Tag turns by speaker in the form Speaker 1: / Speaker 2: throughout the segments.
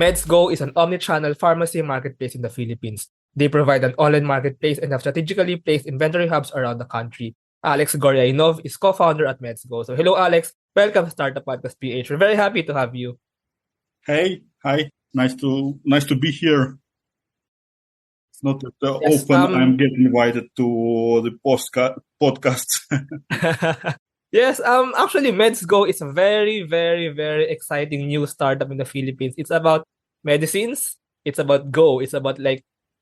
Speaker 1: MedsGo is an omni-channel pharmacy marketplace in the Philippines. They provide an online marketplace and have strategically placed inventory hubs around the country. Alex Goryainov is co-founder at MedsGo. So hello, Alex. Welcome to Startup Podcast PH. We're very happy to have you.
Speaker 2: Hey, hi. Nice to be here. It's not that
Speaker 1: Yes,
Speaker 2: often I'm getting invited to the podcasts.
Speaker 1: Yes, actually, MedsGo is a very, very, very exciting new startup in the Philippines. It's about medicines. It's about Go. It's about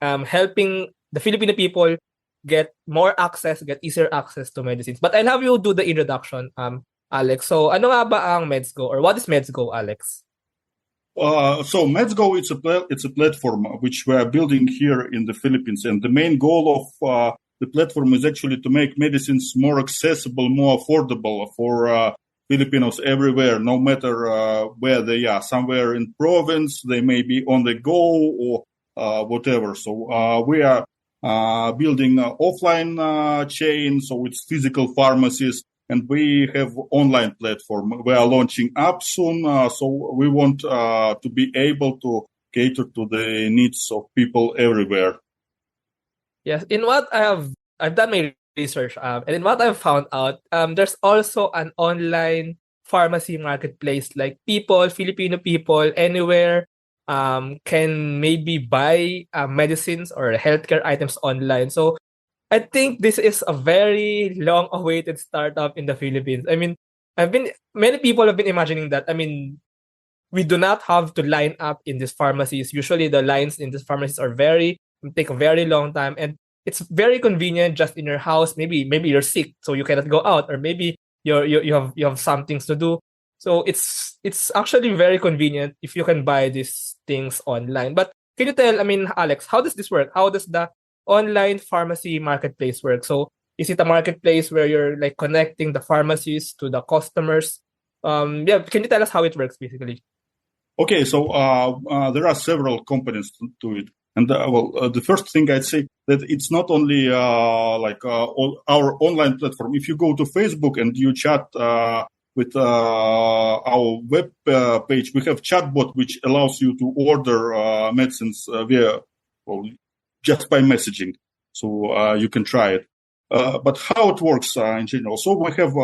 Speaker 1: helping the Filipino people get more access, get easier access to medicines. But I'll have you do the introduction, Alex. So, ano nga ba ang MedsGo, or what is MedsGo, Alex?
Speaker 2: So MedsGo, it's a platform which we are building here in the Philippines, and the main goal of the platform is actually to make medicines more accessible, more affordable for Filipinos everywhere, no matter where they are. Somewhere in province, they may be on the go or whatever. So we are building an offline chain, so it's physical pharmacies, and we have online platform. We are launching up soon, so we want to be able to cater to the needs of people everywhere.
Speaker 1: Yes, in what I've done my research, and in what I've found out, there's also an online pharmacy marketplace. Like Filipino people anywhere, can maybe buy medicines or healthcare items online. So I think this is a very long-awaited startup in the Philippines. I mean, many people have been imagining that. I mean, we do not have to line up in these pharmacies. Usually, the lines in these pharmacies take a very long time, and it's very convenient just in your house. Maybe you're sick, so you cannot go out, or maybe you have some things to do. So it's actually very convenient if you can buy these things online. But can you tell, I mean, Alex, how does this work? How does the online pharmacy marketplace work? So is it a marketplace where you're like connecting the pharmacies to the customers? Yeah, can you tell us how it works basically?
Speaker 2: Okay, so there are several components to it. And the first thing I'd say that it's not only our online platform. If you go to Facebook and you chat with our web page, we have chatbot which allows you to order medicines just by messaging. So you can try it. But how it works in general? So we have,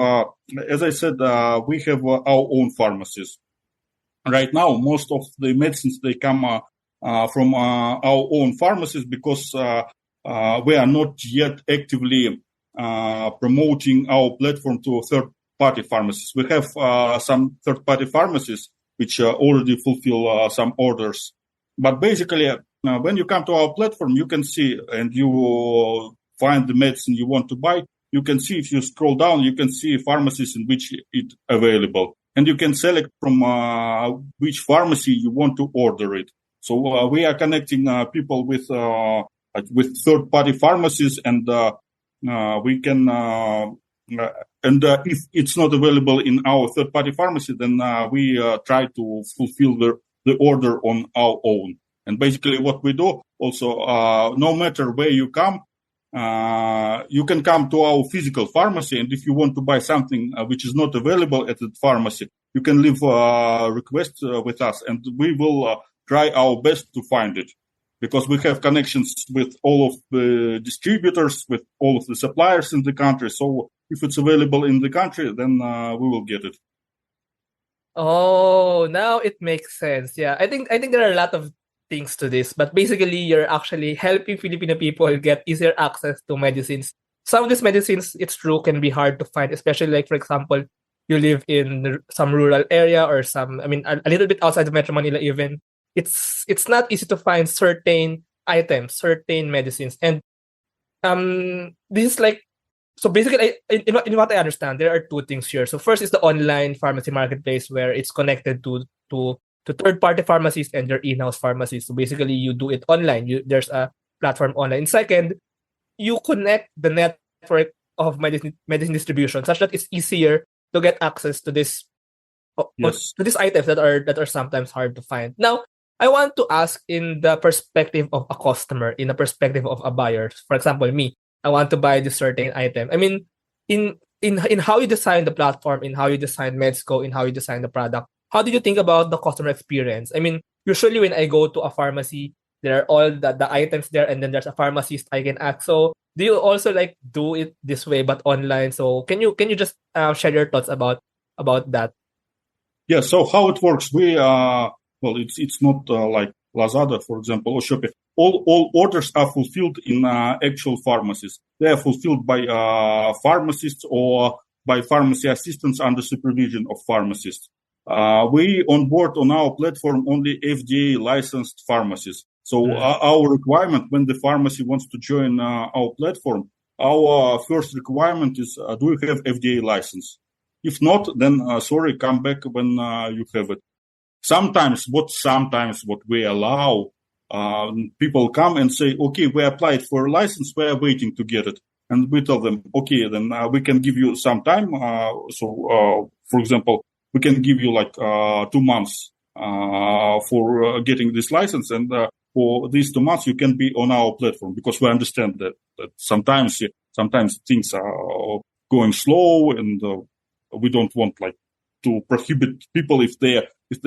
Speaker 2: as I said, we have our own pharmacies. Right now, most of the medicines, they come from our own pharmacies because we are not yet actively promoting our platform to third-party pharmacies. We have some third-party pharmacies which already fulfill some orders. But basically, when you come to our platform, you can see and you find the medicine you want to buy. You can see, if you scroll down, you can see pharmacies in which it's available. And you can select from which pharmacy you want to order it. So we are connecting people with third-party pharmacies, and we can. If it's not available in our third-party pharmacy, then we try to fulfill the order on our own. And basically, what we do also, no matter where you come, you can come to our physical pharmacy, and if you want to buy something which is not available at the pharmacy, you can leave a request with us, and we will try our best to find it, because we have connections with all of the distributors, with all of the suppliers in the country. So if it's available in the country, then we will get it.
Speaker 1: Oh, now it makes sense. Yeah, I think there are a lot of things to this, but basically you're actually helping Filipino people get easier access to medicines. Some of these medicines, it's true, can be hard to find, especially like, for example, you live in some rural area or a little bit outside of Metro Manila even. It's not easy to find certain items, certain medicines. And this is like, so basically, in what I understand, there are two things here. So first is the online pharmacy marketplace, where it's connected to third-party pharmacies and their in-house pharmacies. So basically, you do it online. There's a platform online. Second, you connect the network of medicine distribution such that it's easier to get access to this
Speaker 2: Yes.
Speaker 1: to these items that are sometimes hard to find. Now, I want to ask, in the perspective of a customer, in the perspective of a buyer. For example, me, I want to buy this certain item. I mean, in how you design the platform, in how you design MedsGo, in how you design the product, how did you think about the customer experience? I mean, usually when I go to a pharmacy, there are all the items there, and then there's a pharmacist I can ask. So do you also like do it this way but online? So can you just share your thoughts about that?
Speaker 2: Yeah. So how it works? It's not like Lazada, for example, or Shopee. All orders are fulfilled in actual pharmacies. They are fulfilled by pharmacists or by pharmacy assistants under supervision of pharmacists. We onboard on our platform only FDA licensed pharmacies. So our requirement when the pharmacy wants to join our platform, our first requirement is, do you have FDA license? If not, then sorry, come back when you have it. Sometimes what we allow, people come and say, okay, we applied for a license, we are waiting to get it. And we tell them, okay, then we can give you some time. For example, we can give you like 2 months for getting this license. And for these 2 months, you can be on our platform, because we understand that sometimes things are going slow, and we don't want like to prohibit people if they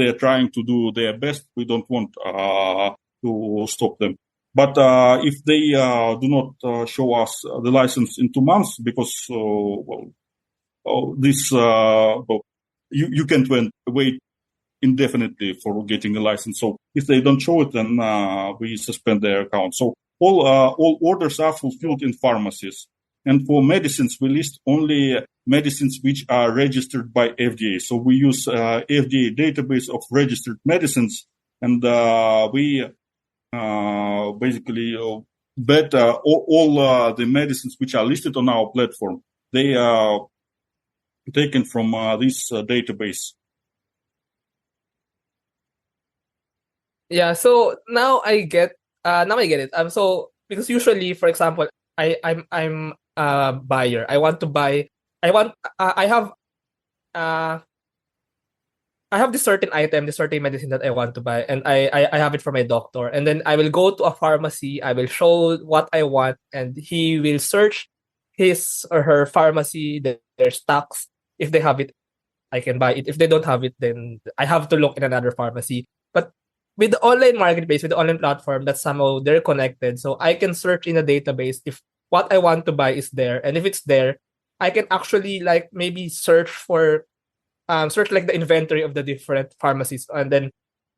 Speaker 2: are trying to do their best. We don't want to stop them. But if they do not show us the license in 2 months, because you can't wait indefinitely for getting a license. So if they don't show it, then we suspend their account. So all orders are fulfilled in pharmacies. And for medicines, we list only medicines which are registered by FDA. So we use FDA database of registered medicines, and we basically bet all the medicines which are listed on our platform. They are taken from this database.
Speaker 1: Yeah, so now I get it. So because usually, for example, I'm a buyer. I want to buy. Uh, I have this certain item, this certain medicine that I want to buy, and I have it from my doctor. And then I will go to a pharmacy. I will show what I want, and he will search his or her pharmacy, their stocks. If they have it, I can buy it. If they don't have it, then I have to look in another pharmacy. But with the online marketplace, with the online platform, that somehow they're connected. So I can search in a database if what I want to buy is there. And if it's there, I can actually like maybe search like the inventory of the different pharmacies. And then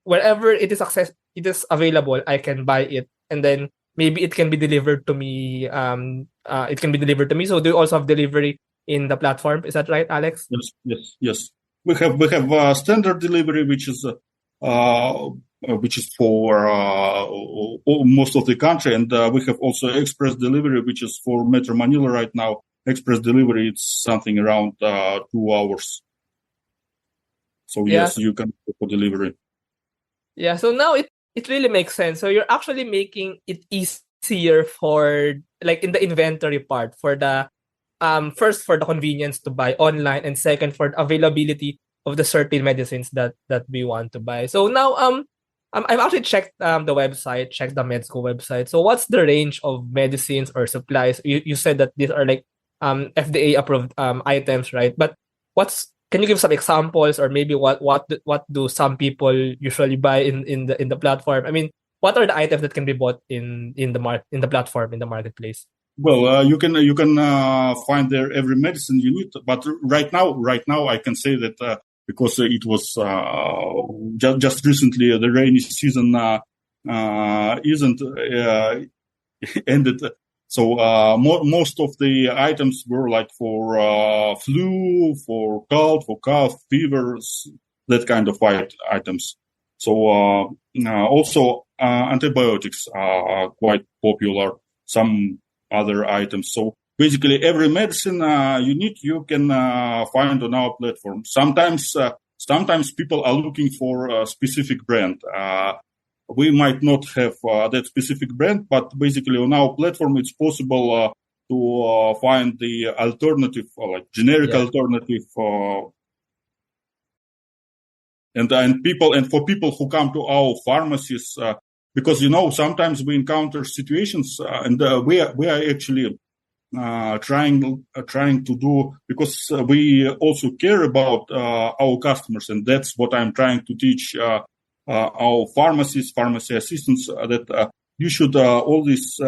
Speaker 1: wherever it is available, I can buy it. And then maybe it can be delivered to me. So do you also have delivery in the platform? Is that right, Alex?
Speaker 2: Yes. We have standard delivery, which is for most of the country, and we have also express delivery, which is for Metro Manila right now. Express delivery, it's something around 2 hours. So yes, you can go for delivery.
Speaker 1: Yeah, so now it really makes sense. So you're actually making it easier for like in the inventory part, for the first for the convenience to buy online, and second for the availability of the certain medicines that we want to buy. So now I've actually checked the website, checked the MedsGo website. So what's the range of medicines or supplies? You said that these are like FDA approved items, right? But can you give some examples, or maybe what do some people usually buy in the platform? I mean, what are the items that can be bought in the platform, in the marketplace?
Speaker 2: Well, you can find there every medicine you need. But right now, I can say that because it was just recently the rainy season isn't ended. So most of the items were like for flu, for cold, for cough, fevers, that kind of items. So also antibiotics are quite popular. Some other items. So basically, every medicine you need, you can find on our platform. Sometimes people are looking for a specific brand. We might not have that specific brand, but basically on our platform, it's possible to find the alternative, like generic alternative. And for people who come to our pharmacies, because sometimes we encounter situations, and we are actually trying to do, because we also care about our customers, and that's what I'm trying to teach our pharmacists, pharmacy assistants, that you should always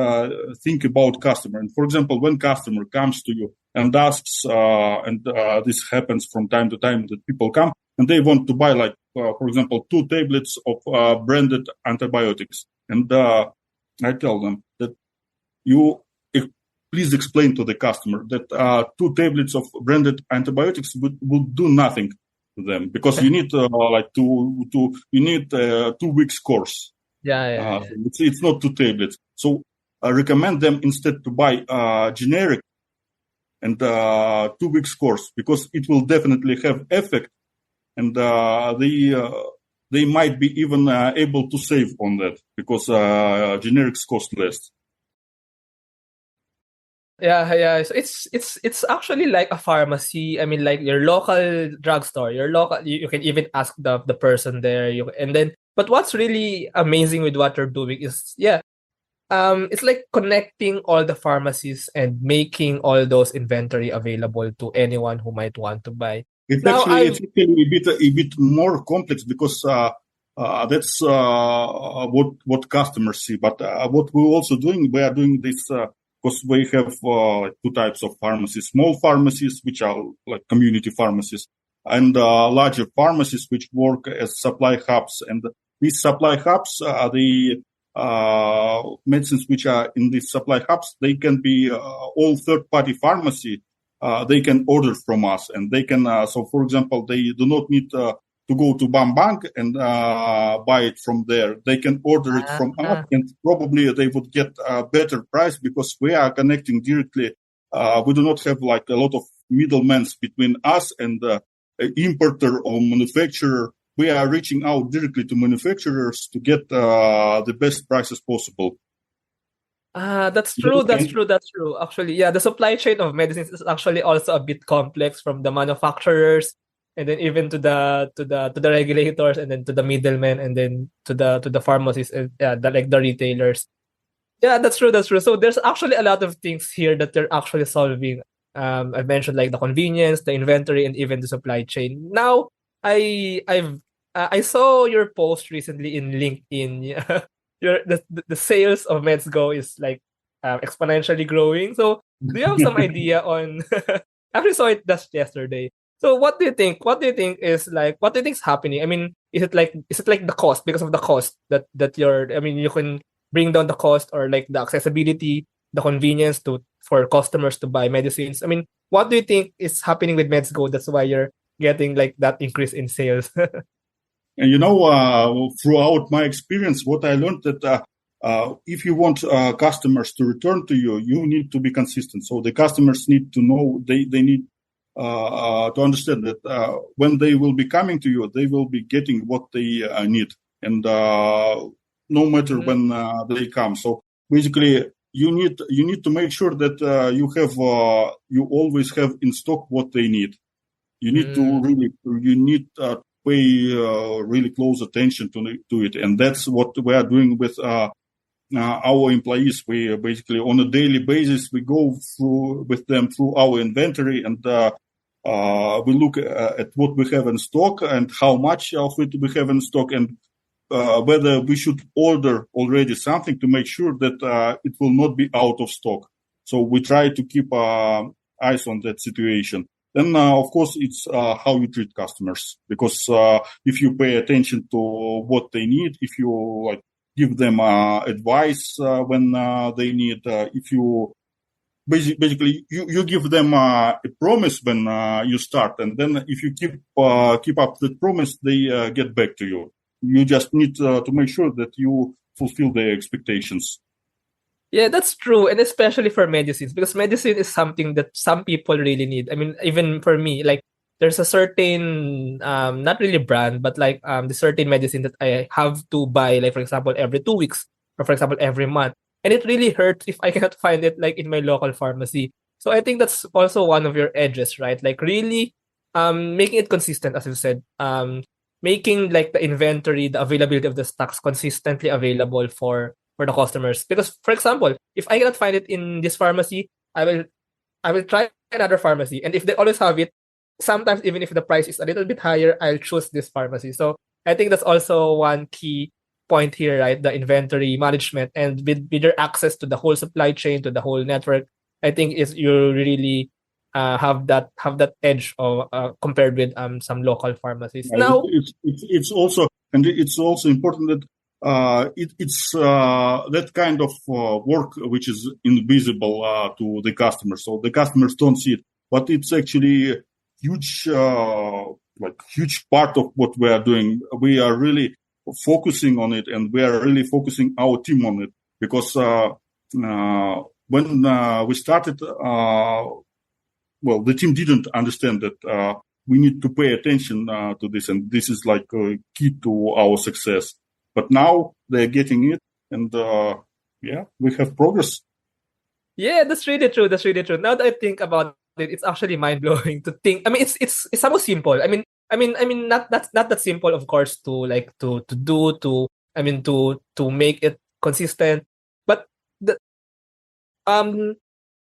Speaker 2: think about customer. And for example, when customer comes to you and asks, and this happens from time to time, that people come and they want to buy, like, for example, 2 tablets of branded antibiotics. And I tell them that please explain to the customer that 2 tablets of branded antibiotics would do nothing to them, because you need you need 2 weeks course.
Speaker 1: Yeah.
Speaker 2: It's not 2 tablets. So I recommend them instead to buy generic and 2 weeks course, because it will definitely have effect, and they might be even able to save on that, because generics cost less.
Speaker 1: Yeah. So it's actually like a pharmacy. I mean, like your local drugstore, your local. You can even ask the person there. But what's really amazing with what you're doing is, it's like connecting all the pharmacies and making all those inventory available to anyone who might want to buy.
Speaker 2: It's
Speaker 1: Now,
Speaker 2: actually a bit more complex, because that's what customers see. But what we're also doing, we are doing this. Because we have 2 types of pharmacies: small pharmacies, which are like community pharmacies, and larger pharmacies, which work as supply hubs. And these supply hubs, the medicines which are in these supply hubs, they can be all third-party pharmacy. They can order from us, and they can. So, for example, they do not need to go to Bank and buy it from there. They can order it from us, and probably they would get a better price, because we are connecting directly. We do not have like a lot of middlemen between us and the importer or manufacturer. We are reaching out directly to manufacturers to get the best prices possible.
Speaker 1: That's true. Actually, yeah, the supply chain of medicines is actually also a bit complex, from the manufacturers, and then even to the regulators, and then to the middlemen, and then to the pharmacies, and the retailers. Yeah, that's true. So there's actually a lot of things here that they're actually solving. I mentioned like the convenience, the inventory, and even the supply chain. Now, I saw your post recently in LinkedIn. The sales of MedsGo is like exponentially growing. So do you have some idea on? I actually saw it just yesterday. So what do you think? What do you think is happening? I mean, is it like the cost, because of the cost that you're? I mean, you can bring down the cost, or like the accessibility, the convenience for customers to buy medicines. I mean, what do you think is happening with MedsGo? That's why you're getting like that increase in sales.
Speaker 2: And throughout my experience, what I learned that if you want customers to return to you, you need to be consistent. So the customers need to know, they need to understand that when they will be coming to you, they will be getting what they need, and no matter when they come. So basically, you need to make sure that you always have in stock what they need. You need to pay really close attention to it, and that's what we are doing with our employees. We basically, on a daily basis, we go through with them through our inventory, and we look at what we have in stock and how much of it we have in stock, and whether we should order already something to make sure that it will not be out of stock. So we try to keep eyes on that situation. Then, of course, it's how you treat customers, because if you pay attention to what they need, if you give them advice when they need, if you basically you give them a promise when you start, and then if you keep up that promise, they get back to you. You just need to make sure that you fulfill their expectations.
Speaker 1: Yeah, that's true. And especially for medicines, because medicine is something that some people really need. I mean, even for me, like there's a certain, not really brand, but like the certain medicine that I have to buy, like for example, every 2 weeks, or for example, every month. And it really hurts if I cannot find it like in my local pharmacy. So I think that's also one of your edges, right? Like really making it consistent, as you said. Making like the inventory, the availability of the stocks consistently available for the customers. Because, for example, if I cannot find it in this pharmacy, I will try another pharmacy, and if they always have it, sometimes even if the price is a little bit higher, I'll choose this pharmacy. So I think that's also one key point here, right? The inventory management, and with your access to the whole supply chain, to the whole network, I think is you really have that edge of compared with some local pharmacies. Now,
Speaker 2: It's also important that it's that kind of work which is invisible to the customers, so the customers don't see it, but it's actually a huge huge part of what we are doing. We are really focusing on it, and we are really focusing our team on it, because when we started, the team didn't understand that we need to pay attention to this, and this is like key to our success. But now they're getting it, and we have progress.
Speaker 1: yeah, that's really true. That's really true. Now that I think about it, it's actually mind blowing to think. I mean, it's almost simple. Not that simple, of course, to make it consistent. But the um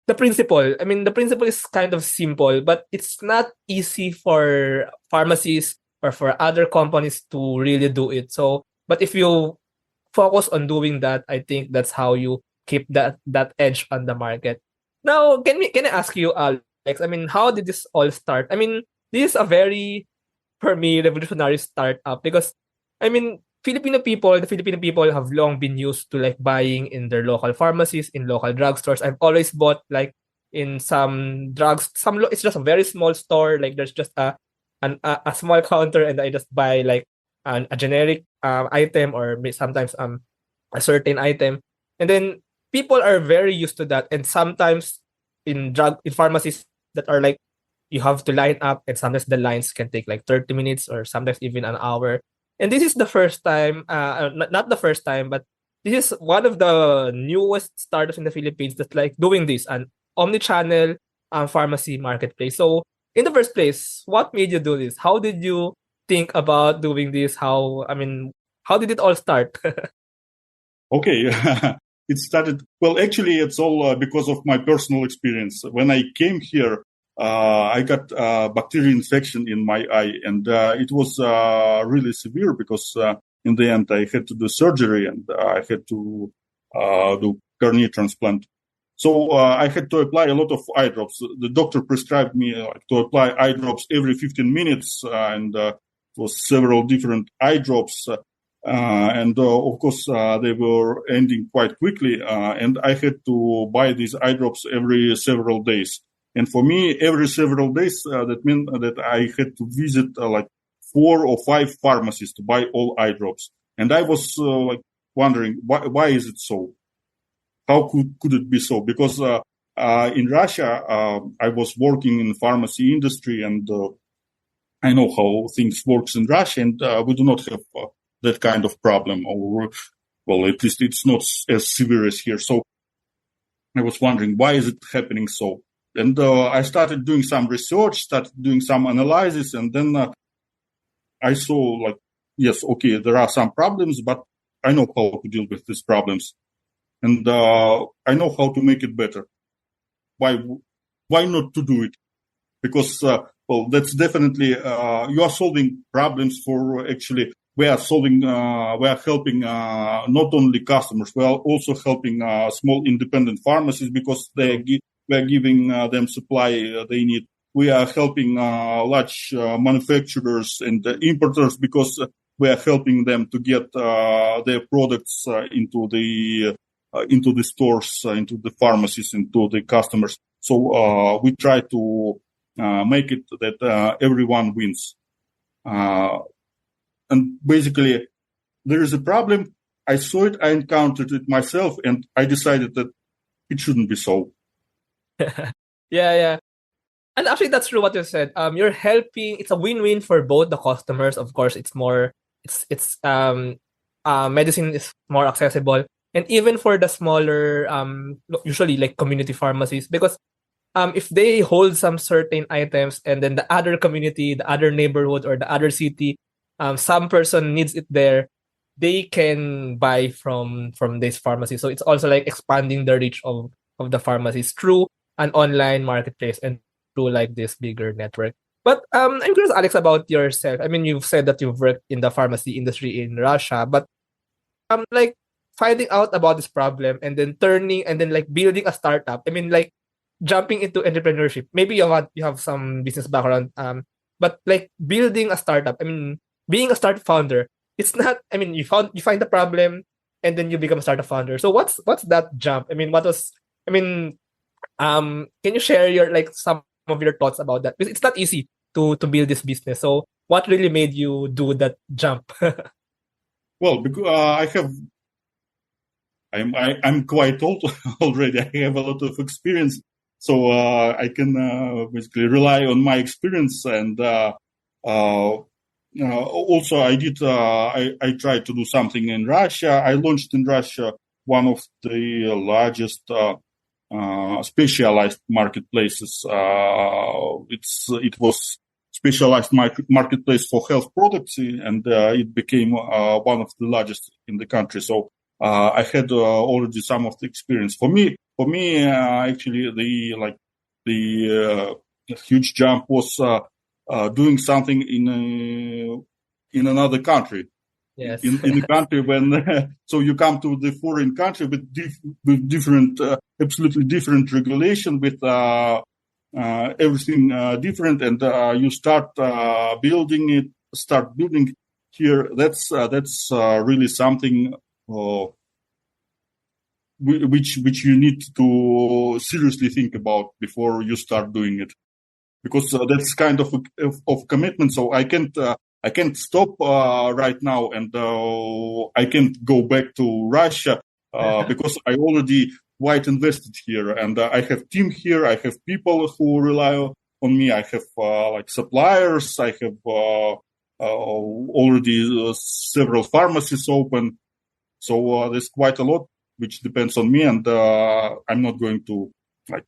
Speaker 1: the principle. I mean, the principle is kind of simple, but it's not easy for pharmacies or for other companies to really do it. So, but if you focus on doing that, I think that's how you keep that edge on the market. Now, can I ask you, Alex? I mean, how did this all start? I mean, this is a very, for me, revolutionary startup, because I mean, the Filipino people have long been used to like buying in their local pharmacies, in local drugstores. I've always bought like in some drugs, it's just a very small store. Like there's just a small counter, and I just buy like a generic item, or sometimes a certain item, and then people are very used to that. And sometimes in pharmacies that are like you have to line up, and sometimes the lines can take like 30 minutes or sometimes even an hour. And this is the first time, not the first time, but this is one of the newest startups in the Philippines that's like doing this, an omni-channel pharmacy marketplace. So in the first place, what made you do this? How did you think about doing this? How did it all start?
Speaker 2: Okay. It started, actually, it's all because of my personal experience. When I came here, I got bacterial infection in my eye, and it was really severe, because in the end I had to do surgery, and I had to do cornea transplant. So I had to apply a lot of eye drops. The doctor prescribed me to apply eye drops every 15 minutes, and it was several different eye drops. Of course, they were ending quite quickly, and I had to buy these eye drops every several days. And for me, every several days, that meant that I had to visit like 4 or 5 pharmacies to buy all eye drops. And I was wondering, why is it so? How could it be so? Because in Russia, I was working in the pharmacy industry, and I know how things works in Russia, and we do not have that kind of problem, or at least it's not as severe as here. So I was wondering, why is it happening so? And I started doing some research, started doing some analysis, and then I saw yes, okay, there are some problems, but I know how to deal with these problems, and I know how to make it better. Why not to do it? Because that's definitely you are solving problems for actually. We are helping not only customers, we are also helping small independent pharmacies, because we are giving them supply they need. We are helping large manufacturers and importers, because we are helping them to get their products into the stores, into the pharmacies, into the customers. So we try to make it that everyone wins. And basically, there is a problem. I saw it, I encountered it myself, and I decided that it shouldn't be so.
Speaker 1: Yeah. And actually, that's true what you said. You're helping. It's a win-win for both the customers. Of course, medicine is more accessible, and even for the smaller, usually like community pharmacies, because if they hold some certain items, and then the other community, the other neighborhood, or the other city, some person needs it there, they can buy from this pharmacy. So it's also like expanding the reach of the pharmacies through an online marketplace and through like this bigger network. But I'm curious, Alex, about yourself. I mean, you've said that you've worked in the pharmacy industry in Russia, but like finding out about this problem and then turning and then like building a startup. I mean, like jumping into entrepreneurship. Maybe you have some business background, but like building a startup. I mean, being a startup founder, it's not. I mean, you find the problem and then you become a startup founder. So what's that jump? I mean, what was? I mean, can you share your like some of your thoughts about that? Because it's not easy to build this business. So what really made you do that jump?
Speaker 2: Well, because I'm quite old already. I have a lot of experience, so I can basically rely on my experience. And also, I tried to do something in Russia. I launched in Russia one of the largest specialized marketplaces. It was specialized marketplace for health products, and it became one of the largest in the country. So I had already some of the experience. For me, actually, the huge jump was doing something in another country.
Speaker 1: Yes.
Speaker 2: In a country when so you come to the foreign country with different, absolutely different regulation, with everything different, and you start building here. That's really something which you need to seriously think about before you start doing it, because that's kind of commitment. So I can't stop right now, and I can't go back to Russia because I already quite invested here, and I have team here. I have people who rely on me. I have like suppliers. I have already several pharmacies open. So there's quite a lot which depends on me, and I'm not going to back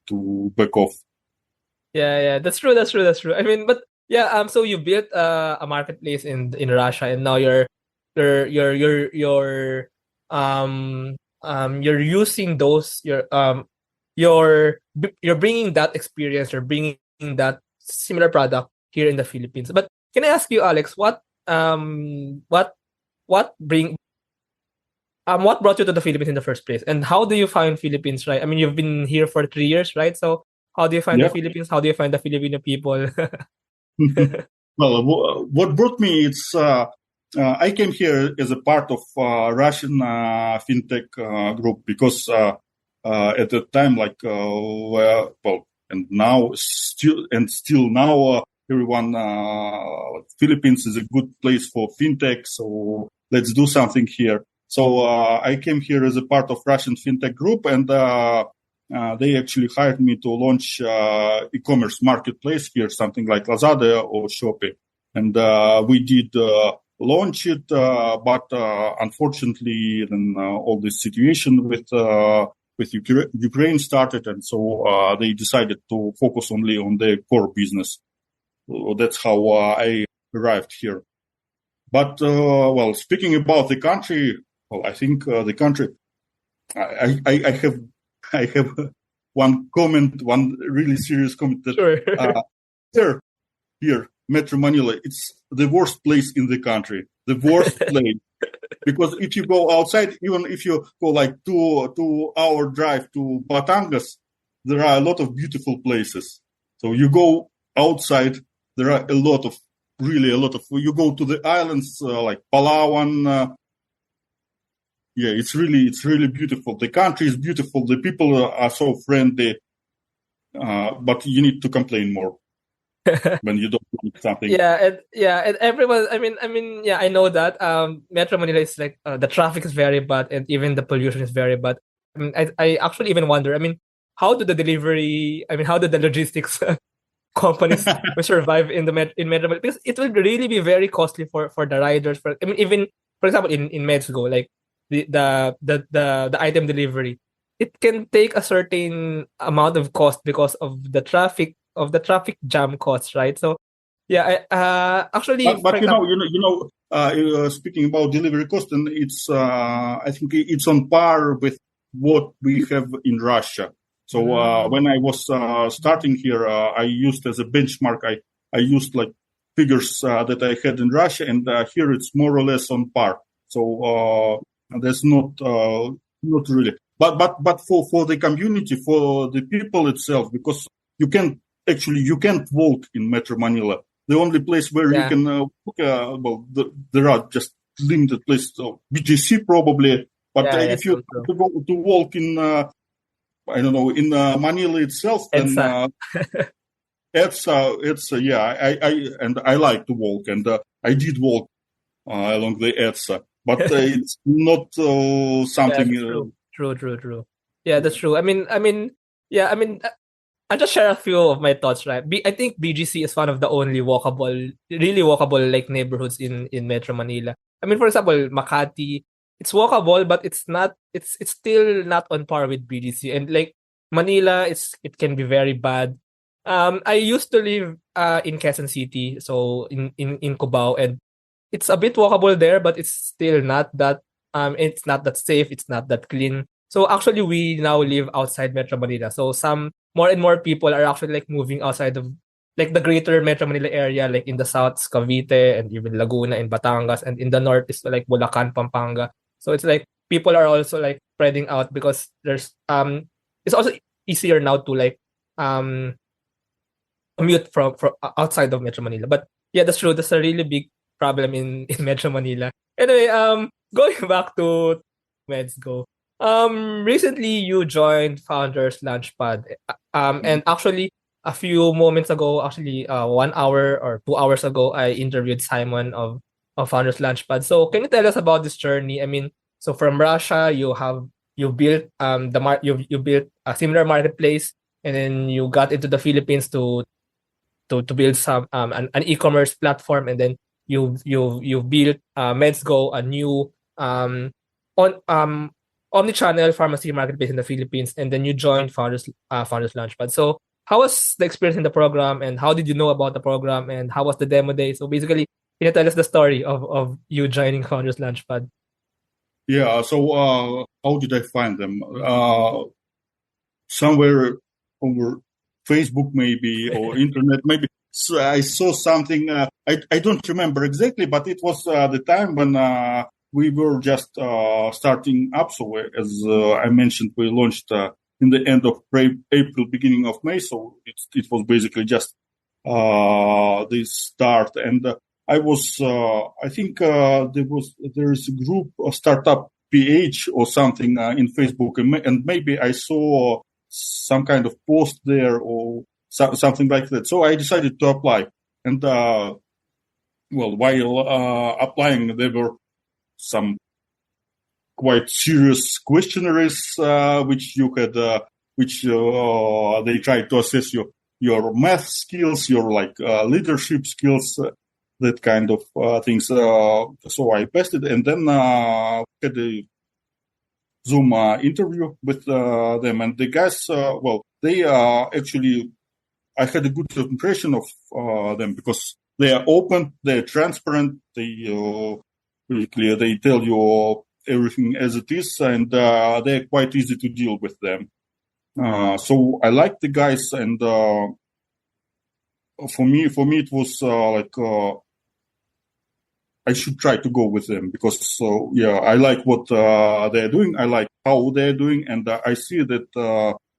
Speaker 2: off.
Speaker 1: Yeah, that's true. I mean, but yeah, so you built a marketplace in Russia, and now you're you're using those you're bringing that experience, you're bringing that similar product here in the Philippines. But can I ask you, Alex, what brought you to the Philippines in the first place, and how do you find Philippines? Right, I mean, you've been here for 3 years, right? So how do you find the Philippines? How do you find the Filipino people?
Speaker 2: Well, what brought me, it's I came here as a part of Russian fintech group, because at the time, and now still now, everyone, Philippines is a good place for fintech, so let's do something here. So I came here as a part of Russian fintech group, and they actually hired me to launch e-commerce marketplace here, something like Lazada or Shopee. And we did launch it, but unfortunately, then all this situation with Ukraine started, and so they decided to focus only on their core business. So that's how I arrived here. But well, speaking about the country, well, I think the country, I have one really serious comment that
Speaker 1: Sure.
Speaker 2: here, Metro Manila, it's the worst place in the country. The worst place. Because if you go outside, even if you go like 2 hour drive to Batangas, there are a lot of beautiful places. So you go outside, there are a lot of, you go to the islands like Palawan. Yeah, it's really beautiful. The country is beautiful. The people are so friendly, but you need to complain more when you don't like something.
Speaker 1: And everyone. I mean, yeah, I know that. Metro Manila is like the traffic is very bad, and even the pollution is very bad. I mean, I actually even wonder. I mean, how do the logistics companies will survive in Metro Manila? Because it will really be very costly for the riders. I mean, even for example, in MedsGo, like the item delivery, it can take a certain amount of cost because of the traffic jam costs, right? So yeah, actually,
Speaker 2: but speaking about delivery cost, and it's I think it's on par with what we have in Russia. So when I was starting here, I used as a benchmark, I used like figures that I had in Russia, and here it's more or less on par. So there's not really, but for the community, for the people itself, because you can't walk in Metro Manila. The only place where you can walk, there are just limited places. So BGC probably, but if you go to walk in, I don't know, in Manila itself, then it's I like to walk, and I did walk along the EDSA, but it's not something.
Speaker 1: True. Yeah, that's true. I'll just share a few of my thoughts, right? I think BGC is one of the only really walkable like neighborhoods in Metro Manila. I mean, for example, Makati, it's walkable, but it's still not on par with BGC. And like Manila, it can be very bad. I used to live in Quezon City, so in Cubao, and it's a bit walkable there, but it's still not that it's not that safe, it's not that clean. So actually we now live outside Metro Manila. So some more and more people are actually like moving outside of like the greater Metro Manila area, like in the south, Cavite, and even Laguna and Batangas, and in the north is like Bulacan, Pampanga. So it's like people are also like spreading out because there's it's also easier now to like commute from outside of Metro Manila. But yeah, that's true. That's a really big problem in Metro Manila. Anyway, going back to MedsGo. Recently you joined Founders Launchpad. And actually a few moments ago, actually 1 hour or 2 hours ago, I interviewed Simon of Founders Launchpad. So can you tell us about this journey? I mean, so from Russia, you built you built a similar marketplace, and then you got into the Philippines to build some an e-commerce platform, and then you built MedsGo, a new omni-channel pharmacy marketplace in the Philippines, and then you joined Founders Launchpad. So how was the experience in the program, and how did you know about the program, and how was the demo day? So basically, can you tell us the story of you joining Founders Launchpad?
Speaker 2: Yeah. So how did I find them? Somewhere over Facebook maybe, or internet maybe. So I saw something. I don't remember exactly, but it was the time when we were just starting up. So as I mentioned, we launched in the end of April, beginning of May. So it was basically just the start. And I was, I think there is a group, a startup PH or something in Facebook, and maybe I saw some kind of post there or something like that. So I decided to apply. And while applying, there were some quite serious questionnaires which you had, which they tried to assess your math skills, your leadership skills, that kind of things. So I passed it, and then had a Zoom interview with them, and the guys, they actually, I had a good impression of them because they are open, they're transparent, they really clear, they tell you everything as it is, and they're quite easy to deal with them. So I like the guys, and for me it was I should try to go with them because I like what they're doing, I like how they're doing, and I see that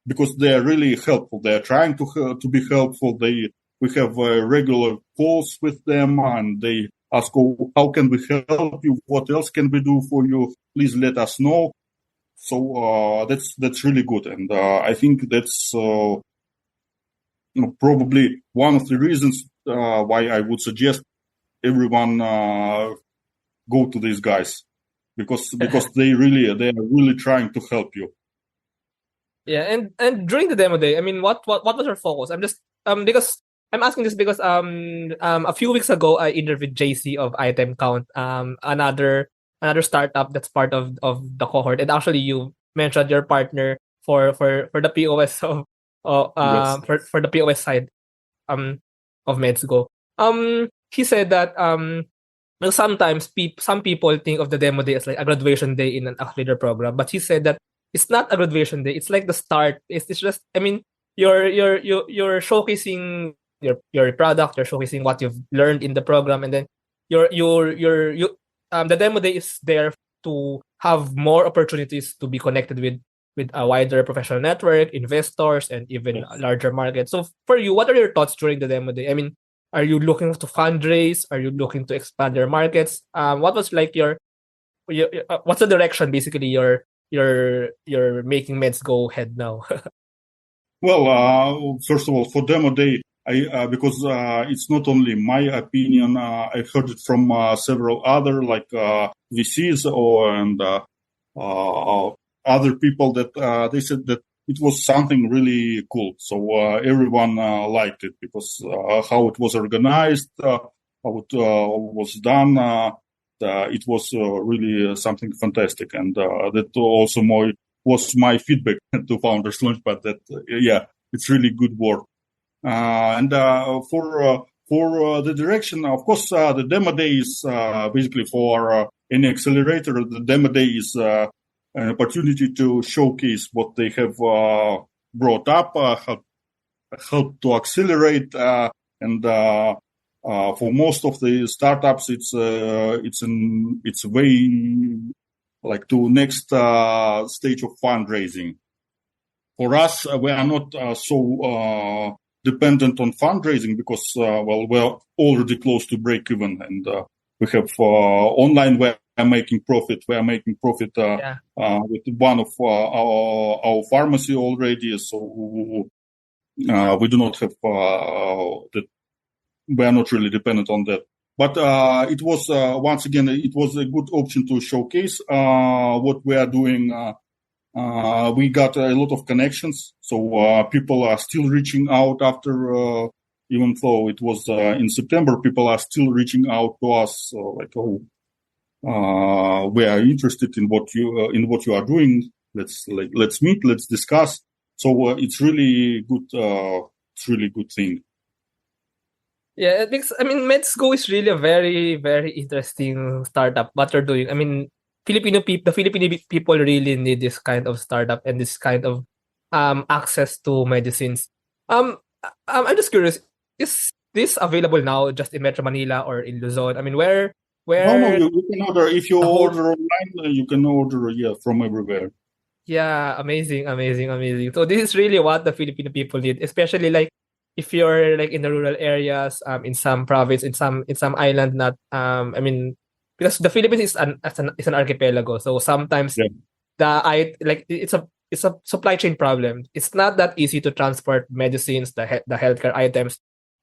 Speaker 2: because they're really helpful, they're trying to be helpful. We have regular calls with them, and they ask, how can we help you? What else can we do for you? Please let us know. So that's really good, and I think that's probably one of the reasons why I would suggest everyone go to these guys, because they are really trying to help you.
Speaker 1: Yeah, and during the demo day, I mean, what was your focus? I'm just because I'm asking this because a few weeks ago I interviewed JC of Item Count, another startup that's part of the cohort, and actually you mentioned your partner for the POS of
Speaker 2: Yes.
Speaker 1: for the POS side of MedsGo. He said that sometimes some people think of the demo day as like a graduation day in an accelerator program, but he said that it's not a graduation day. It's like the start. It's just, I mean, you're showcasing your product. You're showcasing what you've learned in the program, and then the demo day is there to have more opportunities to be connected with a wider professional network, investors, and even
Speaker 2: Yes.
Speaker 1: a larger market. So for you, what are your thoughts during the demo day? I mean, are you looking to fundraise? Are you looking to expand your markets? What was like what's the direction basically you're making MedsGo head now?
Speaker 2: Well, first of all, for demo day, because it's not only my opinion. I heard it from several other like VCs and other people that they said that it was something really cool. So everyone liked it because how it was organized, how it was done. It was really something fantastic, and that also was my feedback to Founders Launchpad that yeah, it's really good work. And for the direction, of course, the demo day is basically for any accelerator. The demo day is an opportunity to showcase what they have brought up, help to accelerate, and for most of the startups, it's way like to next stage of fundraising. For us, we are not so dependent on fundraising because, well, we're already close to break even, and we have online. We're making profit. We are making profit with one of our pharmacy already. So we do not have that. We are not really dependent on that. But it was once again, it was a good option to showcase what we are doing. We got a lot of connections, so people are still reaching out after, even though it was in September, people are still reaching out to us, like, oh, we are interested in what you are doing. Let's meet, let's discuss. So it's really good. It's really good thing.
Speaker 1: Yeah, because I mean, MedsGo is really a very, very interesting startup. What they're doing, I mean, the Filipino people really need this kind of startup and this kind of access to medicines. I'm just curious, is this available now just in Metro Manila or in Luzon? I mean,
Speaker 2: No,
Speaker 1: where
Speaker 2: you can order if you
Speaker 1: the whole
Speaker 2: order online. You can order from everywhere.
Speaker 1: Yeah, amazing, amazing, amazing. So this is really what the Filipino people need, especially like if you're like in the rural areas, in some province, in some island, not I mean, because the Philippines is an archipelago, so sometimes
Speaker 2: Yeah.
Speaker 1: it's a supply chain problem. It's not that easy to transport medicines, the healthcare items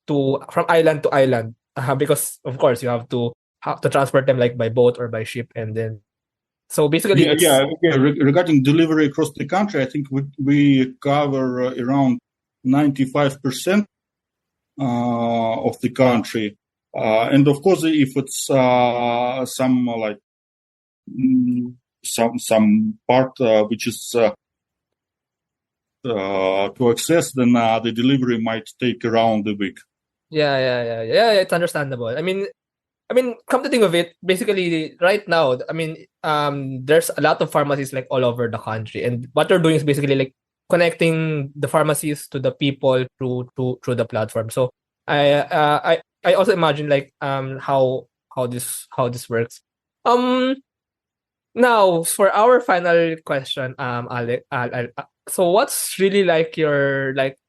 Speaker 1: from island to island, because of course you have to transport them like by boat or by ship, and then so basically
Speaker 2: Yeah. Regarding delivery across the country, I think we cover around 95% of the country, and of course, if it's some like some part which is to access, then the delivery might take around a week.
Speaker 1: Yeah, it's understandable. I mean, come to think of it, basically right now, I mean, there's a lot of pharmacies like all over the country, and what they're doing is basically like connecting the pharmacies to the people through the platform. So I also imagine like how this works. Um, Now for our final question, Alec, so what's really like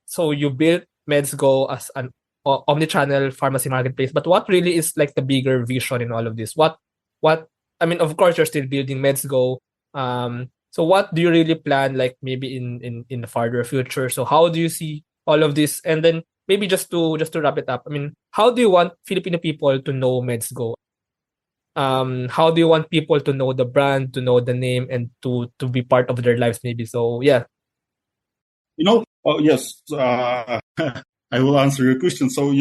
Speaker 1: so you built MedsGo as an omni-channel pharmacy marketplace, but what really is like the bigger vision in all of this? What I mean, of course, you're still building MedsGo. So what do you really plan, like maybe in the farther future? So how do you see all of this? And then maybe just to wrap it up, I mean, how do you want Filipino people to know MedsGo? How do you want people to know the brand, to know the name, and to be part of their lives maybe? So yeah.
Speaker 2: Yes, I will answer your question. So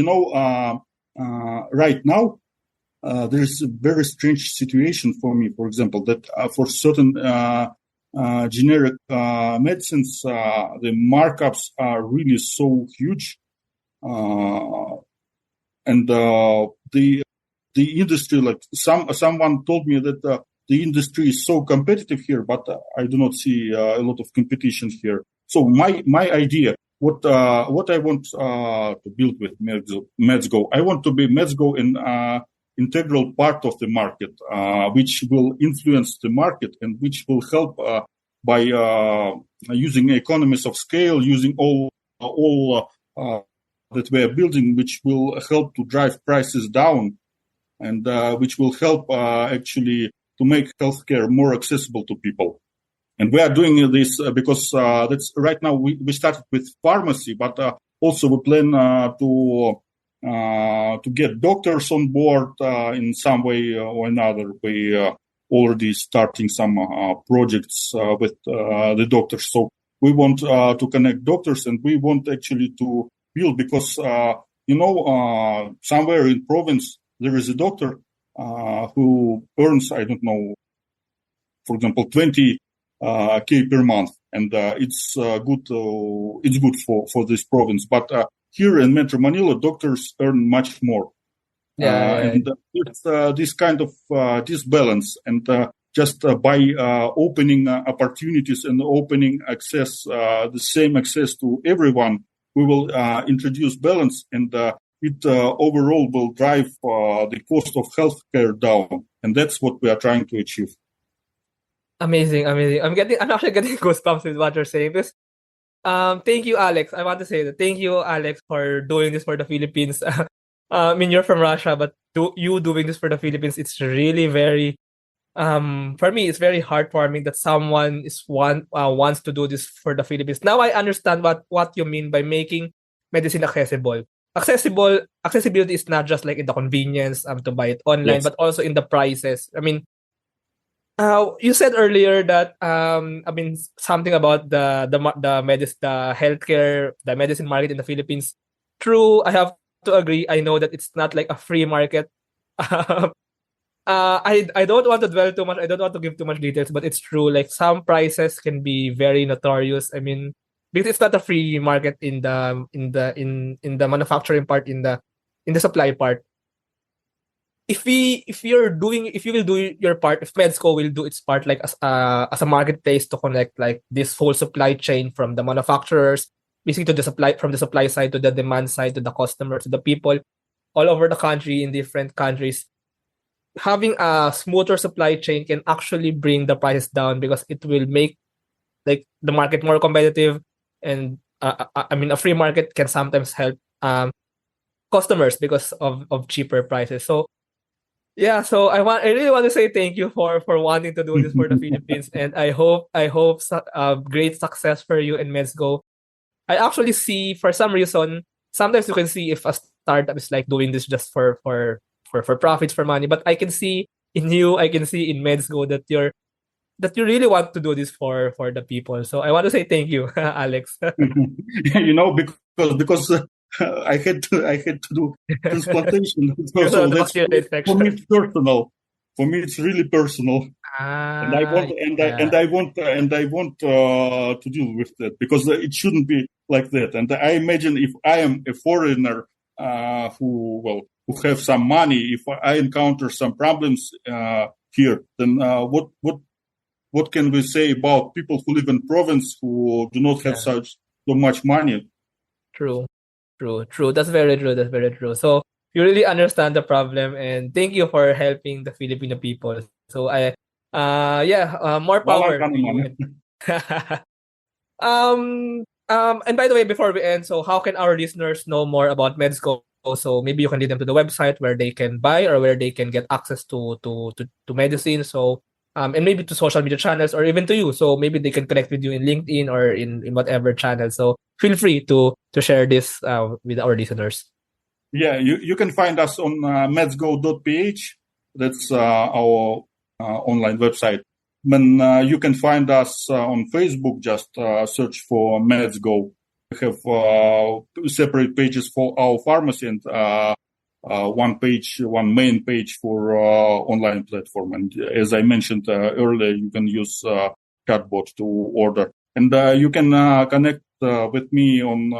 Speaker 2: right now there's a very strange situation for me. For example, that for certain generic medicines, the markups are really so huge, and the industry, like someone told me that the industry is so competitive here, but I do not see a lot of competition here. So my idea, what I want to build with MedsGo, I want to be MedsGo in integral part of the market, which will influence the market and which will help by using economies of scale, using all that we are building, which will help to drive prices down, and which will help actually to make healthcare more accessible to people. And we are doing this because that's right now we started with pharmacy, but also we plan to get doctors on board in some way or another. We already starting some projects with the doctors. So we want to connect doctors, and we want actually to build, because somewhere in province there is a doctor who earns, I don't know, for example, 20K per month, and it's good. It's good for this province. But here in Metro Manila, doctors earn much more. And it's this kind of disbalance, and just by opening opportunities and opening access, the same access to everyone, we will introduce balance, and it overall will drive the cost of healthcare down, and that's what we are trying to achieve.
Speaker 1: Amazing. I'm actually getting goosebumps with what you're saying. Because thank you, Alex. I want to say that thank you, Alex, for doing this for the Philippines. I mean, you're from Russia, but you doing this for the Philippines, it's really very, for me, it's very heartwarming that someone wants to do this for the Philippines. Now I understand what you mean by making medicine accessible. Accessibility is not just like in the convenience to buy it online, but also in the prices. I mean, you said earlier that something about the healthcare, the medicine market in the Philippines. True, I have to agree. I know that it's not like a free market. I don't want to dwell too much. I don't want to give too much details, but it's true. Like some prices can be very notorious. I mean, because it's not a free market in the manufacturing part, in the supply part. If you will do your part, if MedsGo will do its part, like as a marketplace to connect like this whole supply chain from the manufacturers, basically to the supply side to the demand side to the customers to the people all over the country in different countries, having a smoother supply chain can actually bring the prices down, because it will make like the market more competitive. And I mean, a free market can sometimes help customers because of cheaper prices. So yeah, so I really want to say thank you for wanting to do this for the Philippines, and I hope great success for you in MedsGo. I actually see, for some reason, sometimes you can see if a startup is like doing this just for profits, for money, but I can see in you, I can see in MedsGo that you really want to do this for the people. So I want to say thank you, Alex.
Speaker 2: Because I had to do transplantation. So that's for me it's personal. For me, it's really personal, and I want to deal with that, because it shouldn't be like that. And I imagine if I am a foreigner who have some money, if I encounter some problems here, then what can we say about people who live in province who do not have so much money?
Speaker 1: True. That's very true. So you really understand the problem, and thank you for helping the Filipino people. So more power to you. And by the way, before we end, so how can our listeners know more about MedsGo? So maybe you can lead them to the website where they can buy or where they can get access to medicine. So and maybe to social media channels or even to you. So maybe they can connect with you in LinkedIn or in whatever channel. So feel free to share this with our listeners.
Speaker 2: Yeah, you can find us on medsgo.ph. That's our online website. Then you can find us on Facebook. Just search for MedsGo. We have separate pages for our pharmacy and one main page for online platform. And as I mentioned earlier, you can use chatbot to order. And you can connect with me on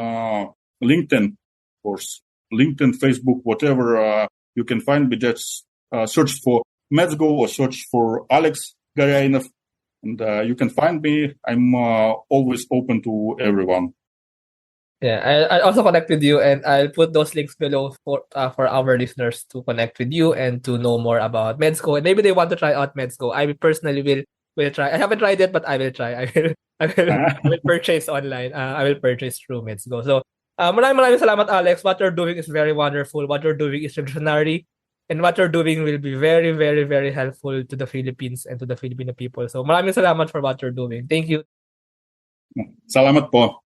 Speaker 2: LinkedIn, of course. LinkedIn, Facebook, whatever you can find me. Just search for MedsGo or search for Alex Goryainov, and you can find me. I'm always open to everyone.
Speaker 1: Yeah, I'll also connect with you, and I'll put those links below for our listeners to connect with you and to know more about MedsGo. And maybe they want to try out MedsGo. I personally will try. I haven't tried it, but I will try. I will purchase online. I will purchase through MedsGo. So, maraming salamat, Alex. What you're doing is very wonderful. What you're doing is revolutionary, and what you're doing will be very, very, very helpful to the Philippines and to the Filipino people. So, maraming salamat for what you're doing. Thank you.
Speaker 2: Salamat po.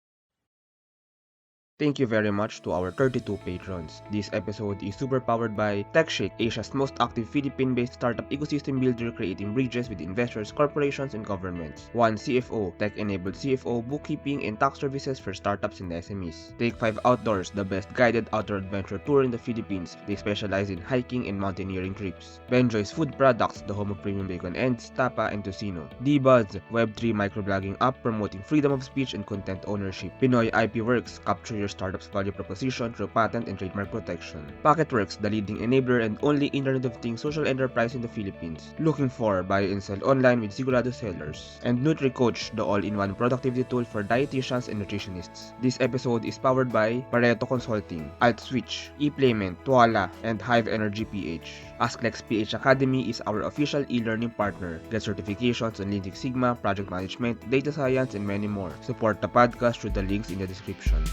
Speaker 3: Thank you very much to our 32 patrons. This episode is super powered by TechShake, Asia's most active Philippine-based startup ecosystem builder creating bridges with investors, corporations, and governments. 1 CFO, tech-enabled CFO, bookkeeping, and tax services for startups and SMEs. Take 5 Outdoors, the best guided outdoor adventure tour in the Philippines. They specialize in hiking and mountaineering trips. Benjoy's Food Products, the home of premium bacon ends, tapa, and tocino. D-Buzz, Web3 microblogging app promoting freedom of speech and content ownership. Pinoy IP Works, capture your startup's value proposition through patent and trademark protection. Packetworks, the leading enabler and only Internet of Things social enterprise in the Philippines. Looking for buy and sell online with Sigurado sellers. And NutriCoach, the all-in-one productivity tool for dietitians and nutritionists. This episode is powered by Pareto Consulting, AltSwitch, ePlayment, Tuala, and Hive Energy PH. AskLex PH Academy is our official e-learning partner. Get certifications on Lean Six Sigma, project management, data science, and many more. Support the podcast through the links in the description.